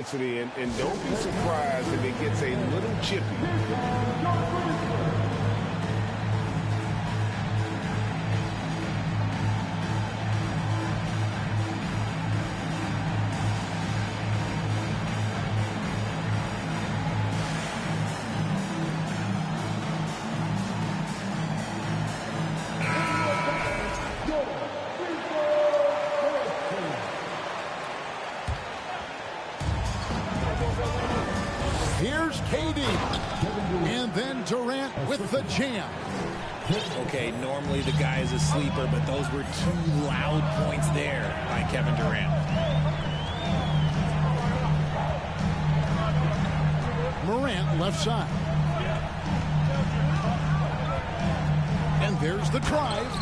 And don't be surprised if it gets a little chippy. Here's KD. And then Durant with the jam. Okay, normally the guy is a sleeper, but those were two loud points there by Kevin Durant. Morant left side. And there's the drive.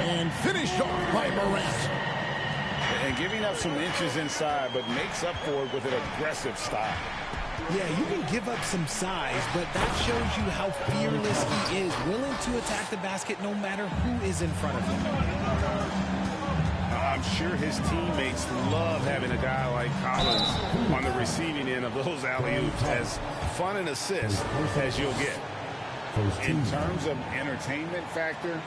And finished off by Morant. And giving up some inches inside, but makes up for it with an aggressive style. Yeah, you can give up some size, but that shows you how fearless he is, willing to attack the basket no matter who is in front of him. I'm sure his teammates love having a guy like Collins on the receiving end of those alley-oops. As fun an assist as you'll get. In terms of entertainment factor,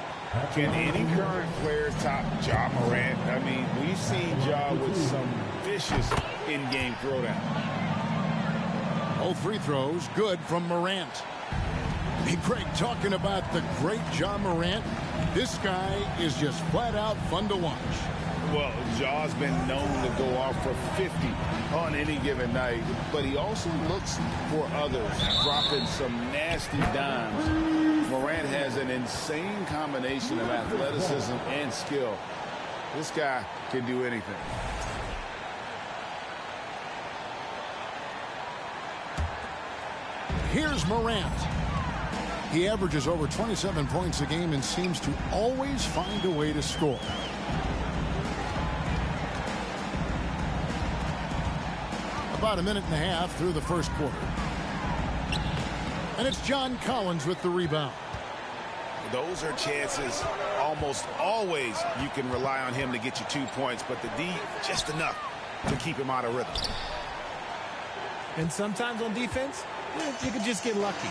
can any current player top Ja Morant? I mean, we've seen Ja with some vicious in-game throwdown. Both free throws good from Morant. Hey, Craig, talking about the great Ja Morant, this guy is just flat out fun to watch. Well, Ja's been known to go off for 50 on any given night, but he also looks for others, dropping some nasty dimes. Morant has an insane combination of athleticism and skill. This guy can do anything. Here's Morant. He averages over 27 points a game and seems to always find a way to score. About a minute and a half through the first quarter. And it's John Collins with the rebound. Those are chances almost always you can rely on him to get you 2 points, but the D just enough to keep him out of rhythm. And sometimes on defense, you can just get lucky.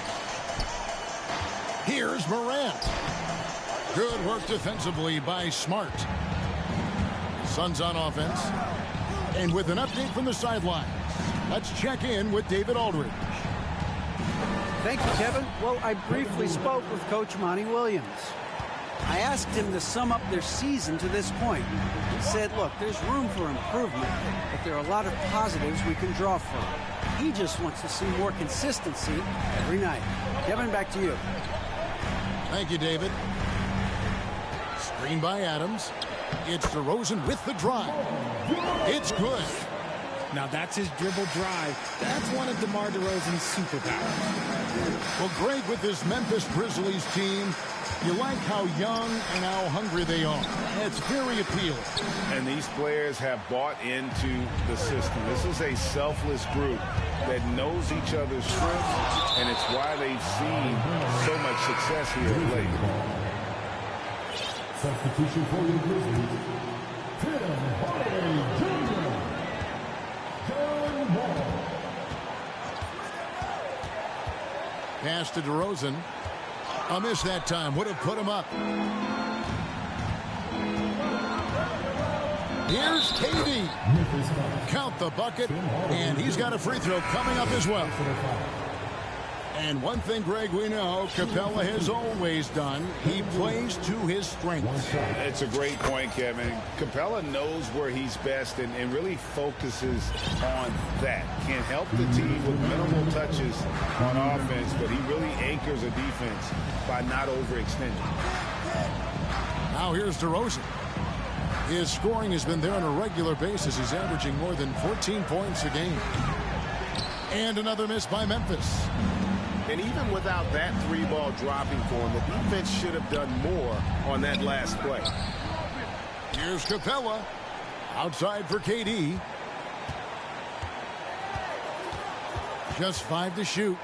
Here's Morant. Good work defensively by Smart. Suns on offense. And with an update from the sidelines, let's check in with David Aldridge. Thank you, Kevin. Well, I briefly spoke with Coach Monty Williams. I asked him to sum up their season to this point. He said, look, there's room for improvement, but there are a lot of positives we can draw from. He just wants to see more consistency every night. Kevin, back to you. Thank you, David. Screen by Adams. It's DeRozan with the drive. It's good. Now that's his dribble drive. That's one of DeMar DeRozan's superpowers. Well, Greg, with this Memphis Grizzlies team, you like how young and how hungry they are. It's very appealing. And these players have bought into the system. This is a selfless group that knows each other's strengths, and it's why they've seen so much success here of late. Substitution for the Grizzlies, Tim Hardaway Jr. John Wall. Pass to DeRozan. A miss that time. Would have put him up. Here's KD. Count the bucket. And he's got a free throw coming up as well. And one thing, Greg, we know Capella has always done. He plays to his strengths. It's a great point, Kevin. Capella knows where he's best and really focuses on that. Can help the team with minimal touches on offense, but he really anchors a defense by not overextending. Now here's DeRozan. His scoring has been there on a regular basis. He's averaging more than 14 points a game. And another miss by Memphis. And even without that three-ball dropping for him, the defense should have done more on that last play. Here's Capella. Outside for KD. Just 5 to shoot.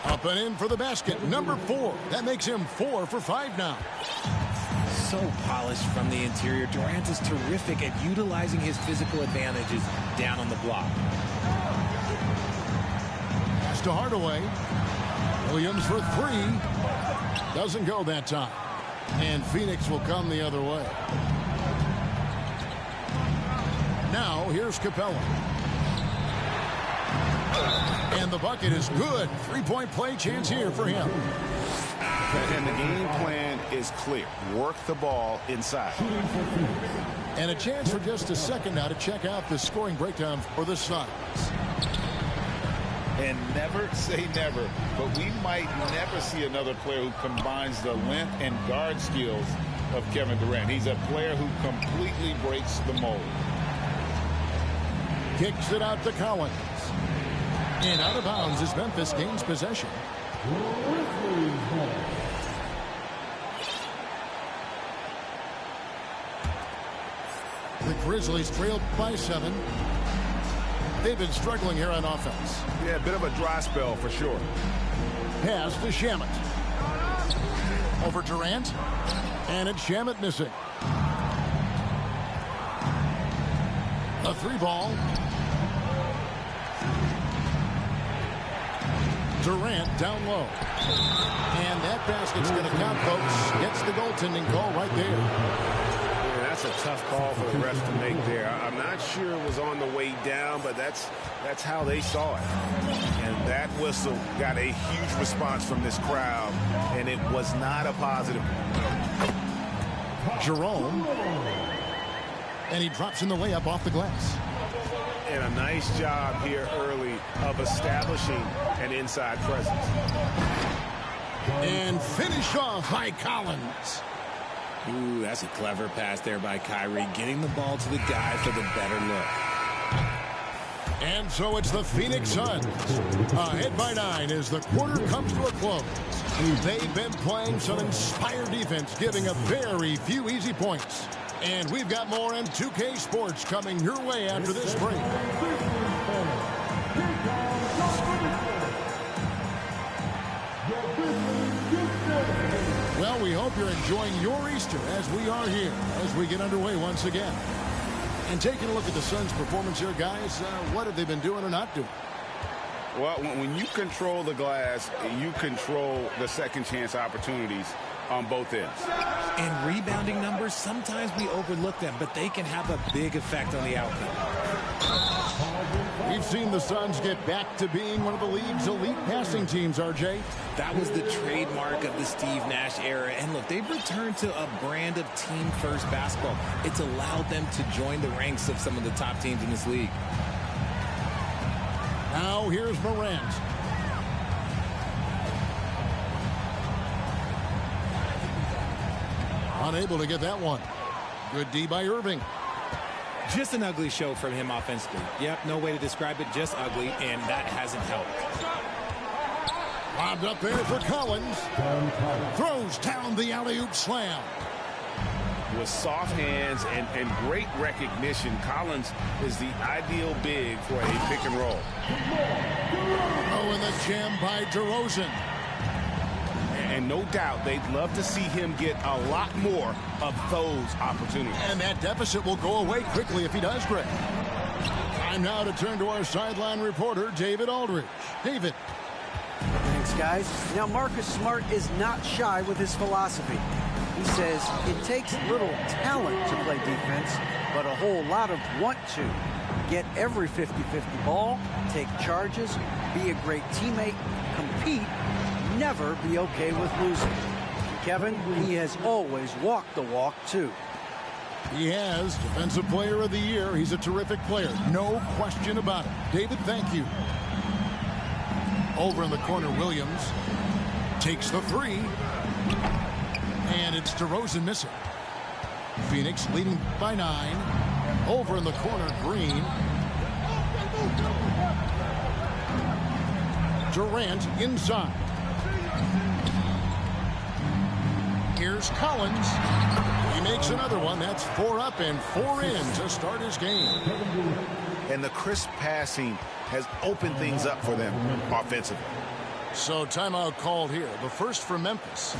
Up and in for the basket. Number 4. That makes him 4 for 5 now. So polished from the interior. Durant is terrific at utilizing his physical advantages down on the block. Pass to Hardaway. Williams for three. Doesn't go that time. And Phoenix will come the other way. Now, here's Capella. And the bucket is good. Three-point play chance here for him. And the game plan is clear. Work the ball inside. And a chance for just a second now to check out the scoring breakdown for the Suns. And never say never, but we might never see another player who combines the length and guard skills of Kevin Durant. He's a player who completely breaks the mold. Kicks it out to Collins. And out of bounds as Memphis gains possession. The Grizzlies trailed by 7. They've been struggling here on offense. Yeah, a bit of a dry spell for sure. Pass to Shamet. Over Durant. And it's Shamet missing. A 3-ball. Durant down low. And that basket's going to count, folks. Gets the goaltending call right there. Yeah, that's a tough call for the refs to make there. I'm not sure it was on the way down, but that's how they saw it. And that whistle got a huge response from this crowd, and it was not a positive. Jerome. And he drops in the layup off the glass. And a nice job here early of establishing an inside presence. And finish off by Collins. Ooh, that's a clever pass there by Kyrie, getting the ball to the guy for the better look. And so it's the Phoenix Suns ahead by 9 as the quarter comes to a close. They've been playing some inspired defense, giving up very few easy points. And we've got more in 2K Sports coming your way after this break. Well, we hope you're enjoying your Easter as we are here as we get underway once again. And taking a look at the Suns' performance here, guys, what have they been doing or not doing? Well, when you control the glass, you control the second chance opportunities on both ends. And rebounding numbers, sometimes we overlook them, but they can have a big effect on the outcome. We've seen the Suns get back to being one of the league's elite passing teams, RJ. That was the trademark of the Steve Nash era. And look, they've returned to a brand of team-first basketball. It's allowed them to join the ranks of some of the top teams in this league. Now here's Morant. Unable to get that one. Good D by Irving. Just an ugly show from him offensively. Yep, no way to describe it, just ugly, and that hasn't helped. Lobbed up there for Collins. Throws down the alley-oop slam. With soft hands and great recognition, Collins is the ideal big for a pick and roll. Oh, and the jam by DeRozan. And no doubt they'd love to see him get a lot more of those opportunities. And that deficit will go away quickly if he does, Greg. Time now to turn to our sideline reporter, David Aldridge. David. Thanks, guys. Now, Marcus Smart is not shy with his philosophy. He says it takes little talent to play defense, but a whole lot of want to. Get every 50-50 ball, take charges, be a great teammate, compete, never be okay with losing. Kevin, he has always walked the walk, too. He has Defensive Player of the Year. He's a terrific player. No question about it. David, thank you. Over in the corner, Williams takes the three. And it's DeRozan missing. Phoenix leading by 9. Over in the corner, Green. Durant inside. Here's Collins. He makes another one. That's 4 up and 4 in to start his game. And the crisp passing has opened things up for them offensively. So timeout called here. The first for Memphis.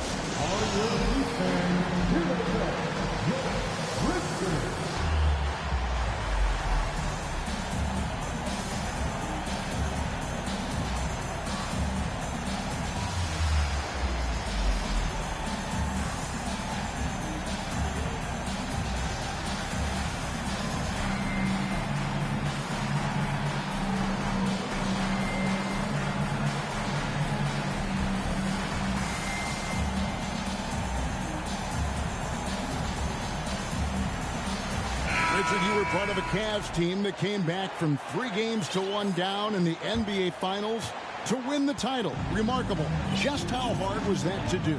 Richard, you were part of a Cavs team that came back from 3 games to 1 down in the NBA Finals to win the title. Remarkable. Just how hard was that to do?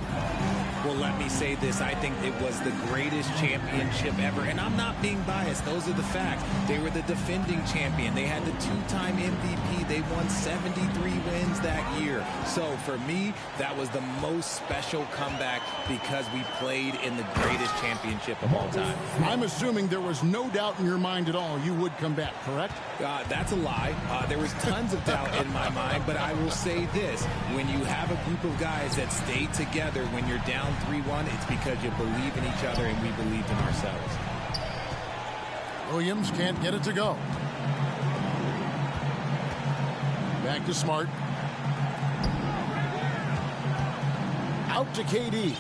Well, let me say this. I think it was the greatest championship ever. And I'm not being biased. Those are the facts. They were the defending champion. They had the 2-time MVP. They won 73 wins that year. So for me, that was the most special comeback because we played in the greatest championship of all time. I'm assuming there was no doubt in your mind at all you would come back, correct? That's a lie. There was tons of doubt in my mind, but I will say this. When you have a group of guys that stay together when you're down 3-1, it's because you believe in each other and we believed in ourselves. Williams can't get it to go. Back to Smart. Out to KD.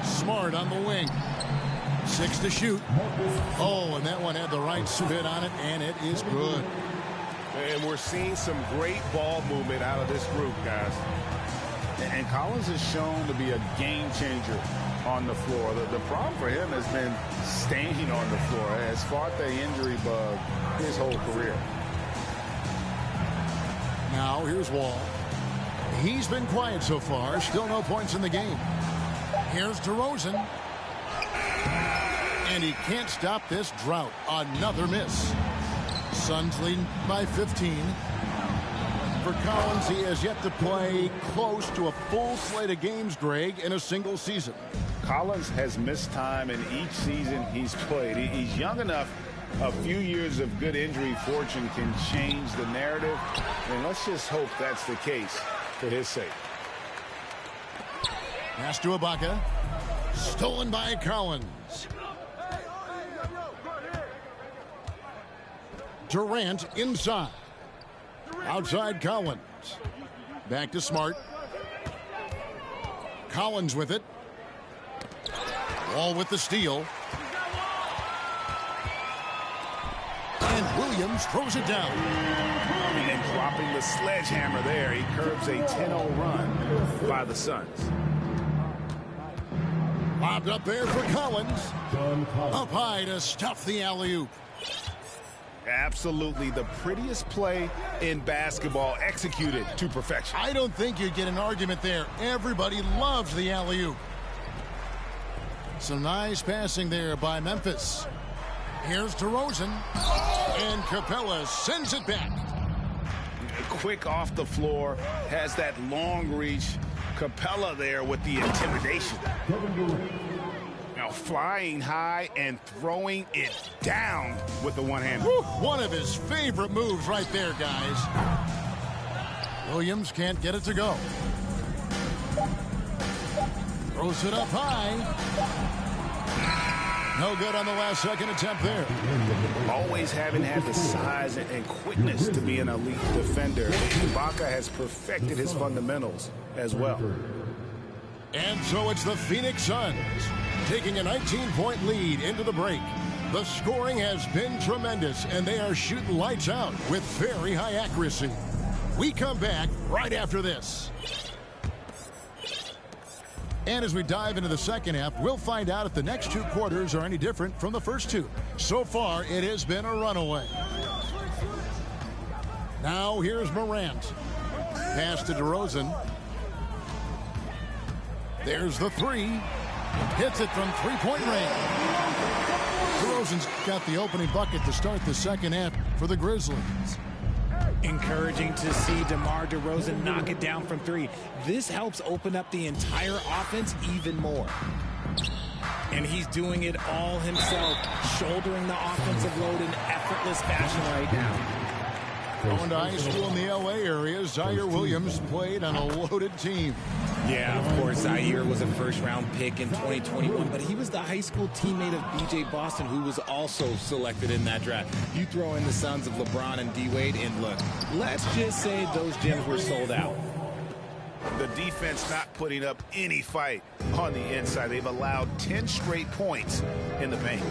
Smart on the wing. 6 to shoot. Oh, and that one had the right spin on it, and it is good. And we're seeing some great ball movement out of this group, guys. And Collins has shown to be a game changer on the floor. The problem for him has been staying on the floor. Has fought the injury bug his whole career. Now, here's Wall. He's been quiet so far. Still no points in the game. Here's DeRozan. And he can't stop this drought. Another miss. Suns leading by 15. For Collins, he has yet to play close to a full slate of games, Greg, in a single season. Collins has missed time in each season he's played. He's young enough. A few years of good injury fortune can change the narrative. And let's just hope that's the case for his sake. Pass to Ibaka. Stolen by Collins. Durant inside. Outside Collins. Back to Smart. Collins with it. Wall with the steal. And Williams throws it down. And then dropping the sledgehammer there. He curbs a 10-0 run by the Suns. Lobbed up there for Collins. Up high to stuff the alley-oop. Absolutely the prettiest play in basketball, executed to perfection. I don't think you get an argument there. Everybody loves the alley-oop. Some nice passing there by Memphis. Here's DeRozan. And Capella sends it back. Quick off the floor, has that long reach. Capella there with the intimidation. Now flying high and throwing it down with the one-hand. One of his favorite moves right there, guys. Williams can't get it to go. Throws it up high. No good on the last second attempt there. Always having had the size and quickness to be an elite defender. Ibaka has perfected his fundamentals as well. And so it's the Phoenix Suns taking a 19-point lead into the break. The scoring has been tremendous, and they are shooting lights out with very high accuracy. We come back right after this. And as we dive into the second half, we'll find out if the next 2 quarters are any different from the first 2. So far, it has been a runaway. Now here's Morant. Pass to DeRozan. There's the 3. Hits it from three-point range. DeRozan's got the opening bucket to start the second half for the Grizzlies. Encouraging to see DeMar DeRozan knock it down from 3. This helps open up the entire offense even more. And he's doing it all himself, shouldering the offensive load in effortless fashion right now. Going to high school in the L.A. area, Zaire Williams played on a loaded team. Yeah, of course, Zaire was a first-round pick in 2021, but he was the high school teammate of B.J. Boston, who was also selected in that draft. You throw in the sons of LeBron and D-Wade, and look, let's just say those gyms were sold out. The defense not putting up any fight on the inside. They've allowed 10 straight points in the paint.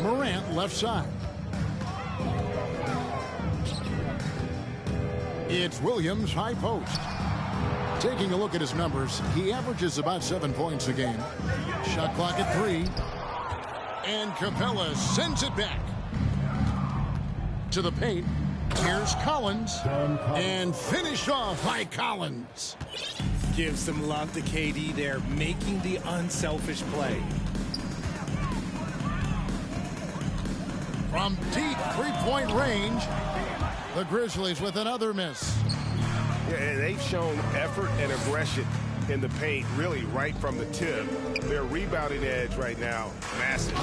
Morant left side. It's Williams high post. Taking a look at his numbers, he averages about 7 points a game. Shot clock at 3. And Capella sends it back. To the paint. Here's Collins. And finished off by Collins. Give some love to KD there, making the unselfish play. From deep three-point range, the Grizzlies with another miss. Yeah, they've shown effort and aggression in the paint, really right from the tip. Their rebounding edge right now, massive.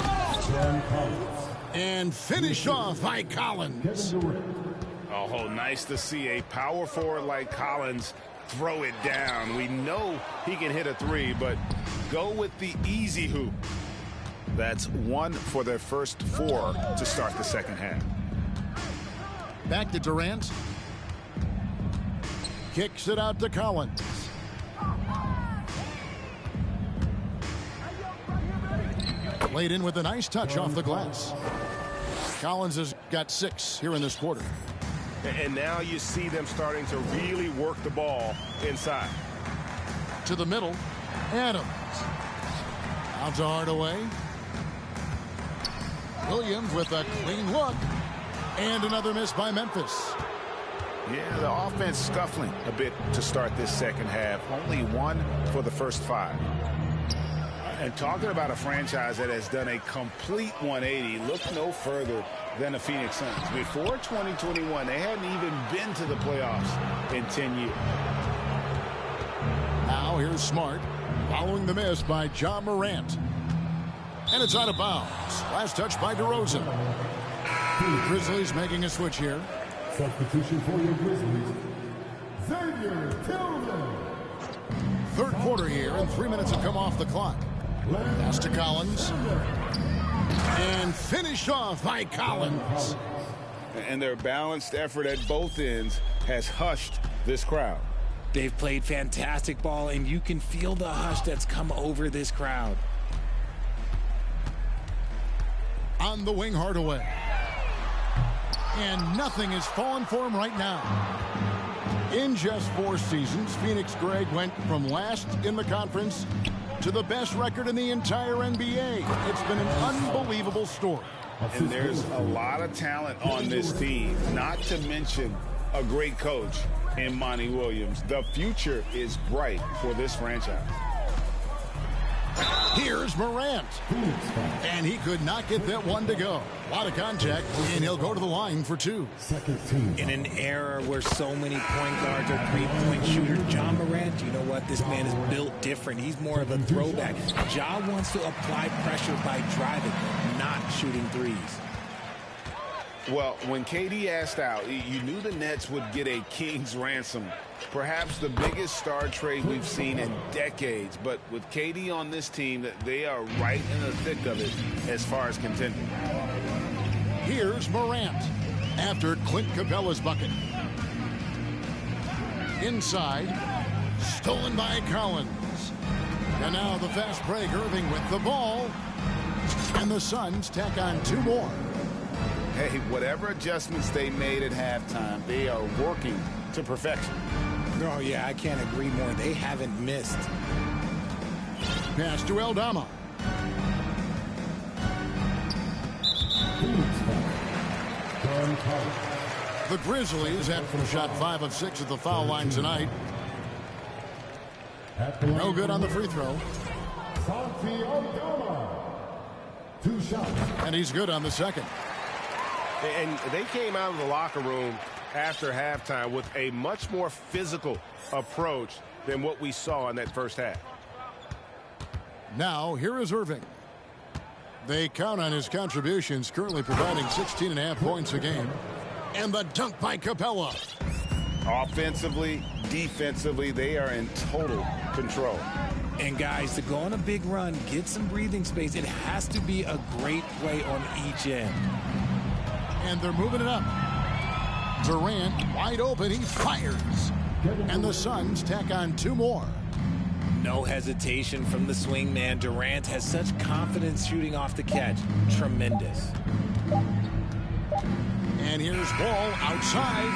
And finished off by Collins. Oh, nice to see a power forward like Collins throw it down. We know he can hit a three, but go with the easy hoop. That's 1 for their first 4 to start the second half. Back to Durant. Kicks it out to Collins. Laid in with a nice touch off the glass. Collins has got 6 here in this quarter. And now you see them starting to really work the ball inside. To the middle. Adams. Out to Hardaway. Williams with a clean look. And another miss by Memphis. Yeah, the offense scuffling a bit to start this second half. Only 1 for the first 5. And talking about a franchise that has done a complete 180, look no further than the Phoenix Suns. Before 2021, they hadn't even been to the playoffs in 10 years. Now here's Smart, following the miss by Ja Morant. And it's out of bounds. Last touch by DeRozan. The Grizzlies making a switch here. Substitution for your Grizzlies, Xavier Tillman. Third quarter here, and 3 minutes have come off the clock. Pass to Collins. And finished off by Collins. And their balanced effort at both ends has hushed this crowd. They've played fantastic ball, and you can feel the hush that's come over this crowd. On the wing, Hardaway. And nothing is falling for him right now. In just 4 seasons, Phoenix, Greg, went from last in the conference to the best record in the entire NBA. It's been an unbelievable story. And there's a lot of talent on this team, not to mention a great coach in Monty Williams. The future is bright for this franchise. Here's Morant. And he could not get that one to go. A lot of contact, and he'll go to the line for 2. In an era where so many point guards are three-point shooters, Ja Morant, you know what? This man is built different. He's more of a throwback. Ja wants to apply pressure by driving, not shooting threes. Well, when KD asked out, you knew the Nets would get a king's ransom. Perhaps the biggest star trade we've seen in decades. But with KD on this team, they are right in the thick of it as far as contending. Here's Morant after Clint Capella's bucket. Inside, stolen by Collins. And now the fast break, Irving with the ball. And the Suns tack on 2 more. Hey, whatever adjustments they made at halftime, they are working to perfection. Oh, yeah, I can't agree more. They haven't missed. Pass to Aldama. The Grizzlies have shot 5 of 6 at the foul line tonight. No good on the free throw. Santi Aldama. 2 shots. And he's good on the second. And they came out of the locker room after halftime with a much more physical approach than what we saw in that first half. Now, here is Irving. They count on his contributions, currently providing 16.5 points a game. And the dunk by Capella. Offensively, defensively, they are in total control. And guys, to go on a big run, get some breathing space, it has to be a great play on each end. And they're moving it up. Durant wide open, he fires. And the Suns tack on 2 more. No hesitation from the swing man. Durant has such confidence shooting off the catch. Tremendous. And here's Wall outside.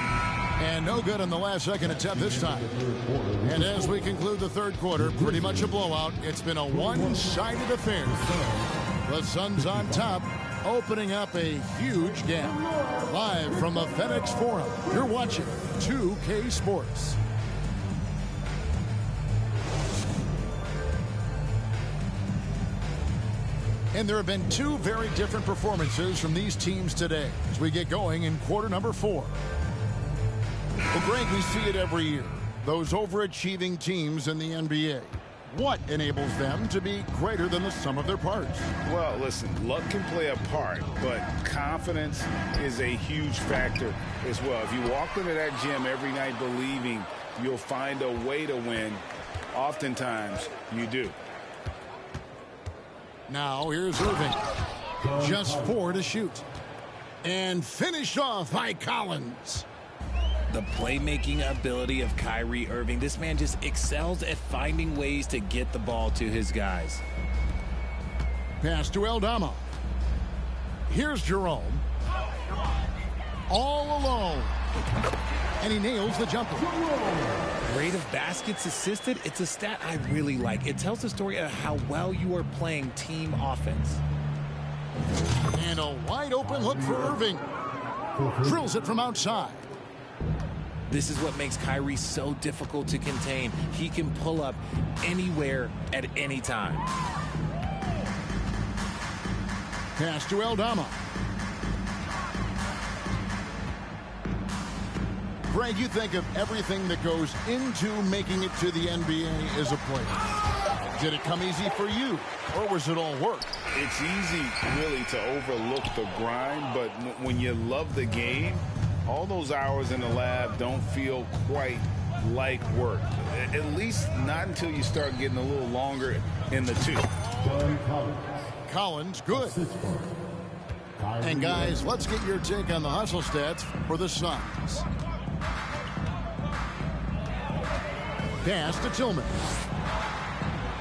And no good on the last second attempt this time. And as we conclude the third quarter, pretty much a blowout. It's been a one-sided affair. The Suns on top, opening up a huge gap. Live from the FedEx Forum, you're watching 2K Sports. And there have been two very different performances from these teams today as we get going in quarter number 4. Well, Greg, we see it every year. Those overachieving teams in the NBA. What enables them to be greater than the sum of their parts? Well, listen, luck can play a part, but confidence is a huge factor as well. If you walk into that gym every night believing you'll find a way to win, oftentimes you do. Now here's Irving. Just 4 to shoot. And finished off by Collins. The playmaking ability of Kyrie Irving. This man just excels at finding ways to get the ball to his guys. Pass to Aldama. Here's Jerome. All alone. And he nails the jumper. Rate of baskets assisted, it's a stat I really like. It tells the story of how well you are playing team offense. And a wide open look for Irving. Drills it from outside. This is what makes Kyrie so difficult to contain. He can pull up anywhere at any time. Pass to Aldama. Greg, you think of everything that goes into making it to the NBA as a player. Did it come easy for you, or was it all work? It's easy, really, to overlook the grind, but when you love the game, all those hours in the lab don't feel quite like work. At least not until you start getting a little longer in the tooth. Collins, good. And guys, let's get your take on the hustle stats for the Suns. Pass to Tillman.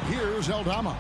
Here's Aldama.